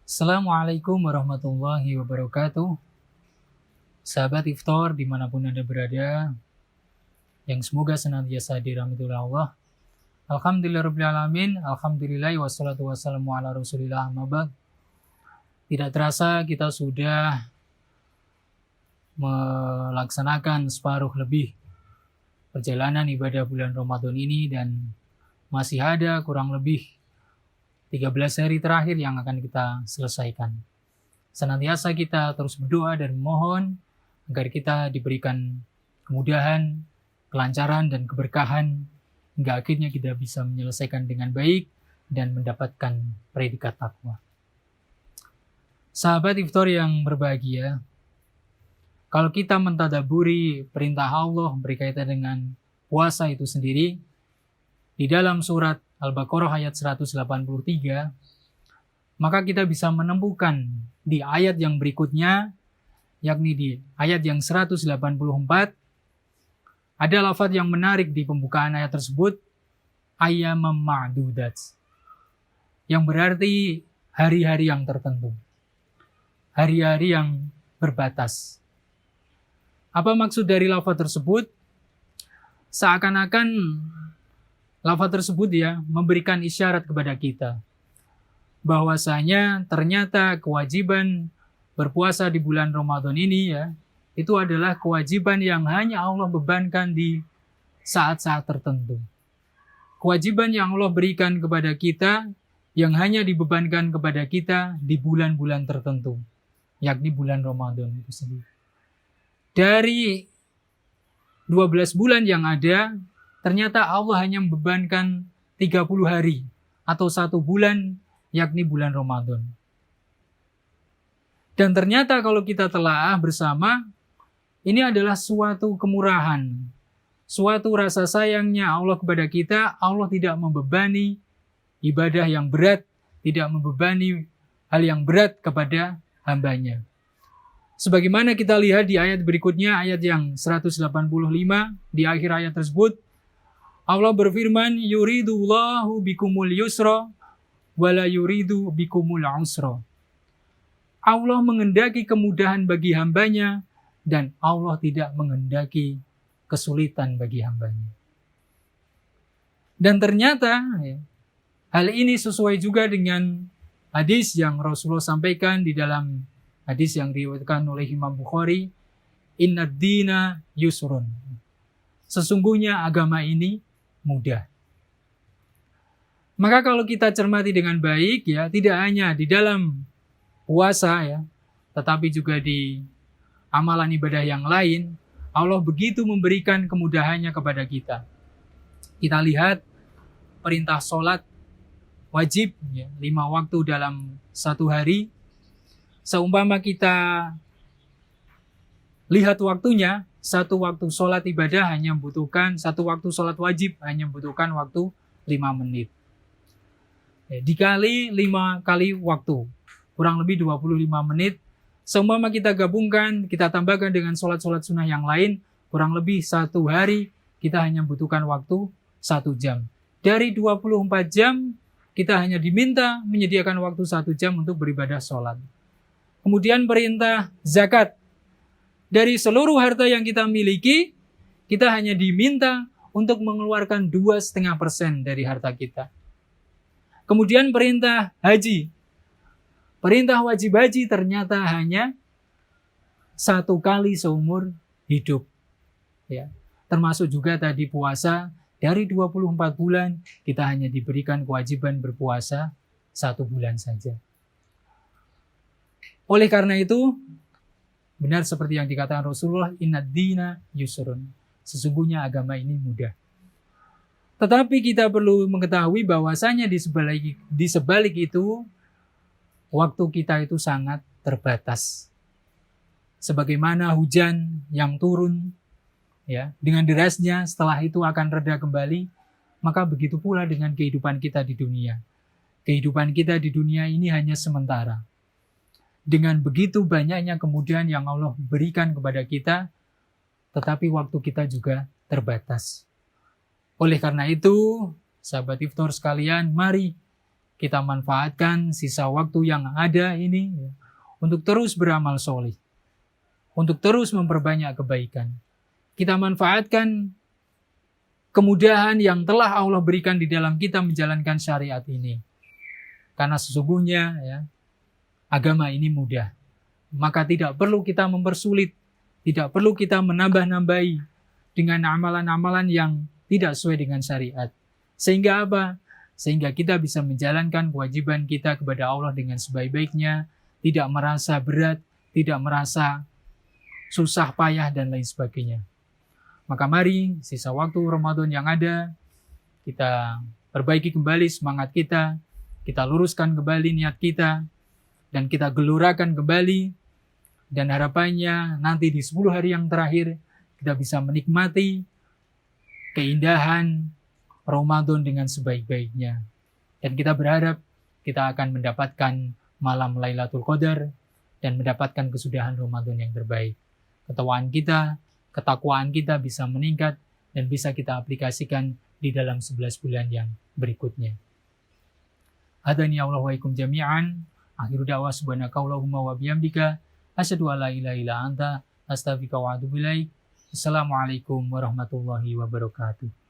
Assalamualaikum warahmatullahi wabarakatuh. Sahabat Iftar dimanapun Anda berada, yang semoga senantiasa dirahmati oleh Allah. Alhamdulillahirrabbilalamin. Alhamdulillah wassalatu wassalamu ala rasulillah amma ba'd. Tidak terasa kita sudah melaksanakan separuh lebih perjalanan ibadah bulan Ramadan ini, dan masih ada kurang lebih 13 hari terakhir yang akan kita selesaikan. Senantiasa kita terus berdoa dan memohon agar kita diberikan kemudahan, kelancaran, dan keberkahan hingga akhirnya kita bisa menyelesaikan dengan baik dan mendapatkan predikat takwa. Sahabat Iftar yang berbahagia, kalau kita mentadaburi perintah Allah berkaitan dengan puasa itu sendiri, di dalam surat Al-Baqarah ayat 183, maka kita bisa menemukan di ayat yang berikutnya, yakni di ayat yang 184, ada lafaz yang menarik di pembukaan ayat tersebut, ayyamam ma'dudat, yang berarti hari-hari yang tertentu, hari-hari yang berbatas. Apa maksud dari lafaz tersebut? Seakan-akan lafaz tersebut memberikan isyarat kepada kita bahwasanya ternyata kewajiban berpuasa di bulan Ramadan ini itu adalah kewajiban yang hanya Allah bebankan di saat-saat tertentu. Kewajiban yang Allah berikan kepada kita yang hanya dibebankan kepada kita di bulan-bulan tertentu, yakni bulan Ramadan itu sendiri. Dari 12 bulan yang ada, ternyata Allah hanya membebankan 30 hari atau 1 bulan, yakni bulan Ramadan. Dan ternyata kalau kita telaah bersama, ini adalah suatu kemurahan, suatu rasa sayangnya Allah kepada kita. Allah tidak membebani ibadah yang berat, tidak membebani hal yang berat kepada hambanya. Sebagaimana kita lihat di ayat berikutnya, ayat yang 185, di akhir ayat tersebut, Allah berfirman, yuridullahu bikumul yusra wala yuridu bikumul usra. Allah mengendaki kemudahan bagi hambanya dan Allah tidak mengendaki kesulitan bagi hambanya. Dan ternyata hal ini sesuai juga dengan hadis yang Rasulullah sampaikan di dalam hadis yang diriwayatkan oleh Imam Bukhari, innad dina yusrun. Sesungguhnya agama ini mudah. Maka kalau kita cermati dengan baik tidak hanya di dalam puasa tetapi juga di amalan ibadah yang lain, Allah begitu memberikan kemudahannya kepada kita. Kita lihat perintah sholat wajib 5 waktu dalam 1 hari. Seumpama kita lihat waktunya, 1 waktu sholat ibadah hanya membutuhkan, 1 waktu sholat wajib hanya membutuhkan waktu 5 menit. Dikali 5 kali waktu, kurang lebih 25 menit. Seumpama kita gabungkan, kita tambahkan dengan sholat-sholat sunnah yang lain, kurang lebih 1 hari kita hanya membutuhkan waktu 1 jam. Dari 24 jam, kita hanya diminta menyediakan waktu 1 jam untuk beribadah sholat. Kemudian perintah zakat. Dari seluruh harta yang kita miliki, kita hanya diminta untuk mengeluarkan 2,5% dari harta kita. Kemudian perintah haji. Perintah wajib haji ternyata hanya 1 kali seumur hidup. Termasuk juga tadi puasa, dari 24 bulan kita hanya diberikan kewajiban berpuasa 1 bulan saja. Oleh karena itu, benar seperti yang dikatakan Rasulullah, innad dina yusrun. Sesungguhnya agama ini mudah. Tetapi kita perlu mengetahui bahwasanya di sebalik itu, waktu kita itu sangat terbatas. Sebagaimana hujan yang turun dengan derasnya, setelah itu akan reda kembali, maka begitu pula dengan kehidupan kita di dunia. Kehidupan kita di dunia ini hanya sementara. Dengan begitu banyaknya kemudahan yang Allah berikan kepada kita, tetapi waktu kita juga terbatas. Oleh karena itu, sahabat Iftar sekalian, mari kita manfaatkan sisa waktu yang ada ini ya, untuk terus beramal soleh, untuk terus memperbanyak kebaikan. Kita manfaatkan kemudahan yang telah Allah berikan di dalam kita menjalankan syariat ini. Karena sesungguhnya ya, agama ini mudah. Maka tidak perlu kita mempersulit, tidak perlu kita menambah-nambahi dengan amalan-amalan yang tidak sesuai dengan syariat. Sehingga apa? Sehingga kita bisa menjalankan kewajiban kita kepada Allah dengan sebaik-baiknya, tidak merasa berat, tidak merasa susah payah dan lain sebagainya. Maka mari sisa waktu Ramadan yang ada, kita perbaiki kembali semangat kita luruskan kembali niat kita, dan kita gelurakan kembali, dan harapannya nanti di 10 hari yang terakhir, kita bisa menikmati keindahan Ramadan dengan sebaik-baiknya. Dan kita berharap kita akan mendapatkan malam Lailatul Qadar, dan mendapatkan kesudahan Ramadan yang terbaik. Ketakwaan kita bisa meningkat dan bisa kita aplikasikan di dalam 11 bulan yang berikutnya. Hadani Allah wa ikum jami'an. Akhiru da'wah subhanakallahumma wa bihamdika asyhadu an la ilaha illa anta astaghfiruka wa atubu ilaik. Assalamualaikum warahmatullahi wabarakatuh.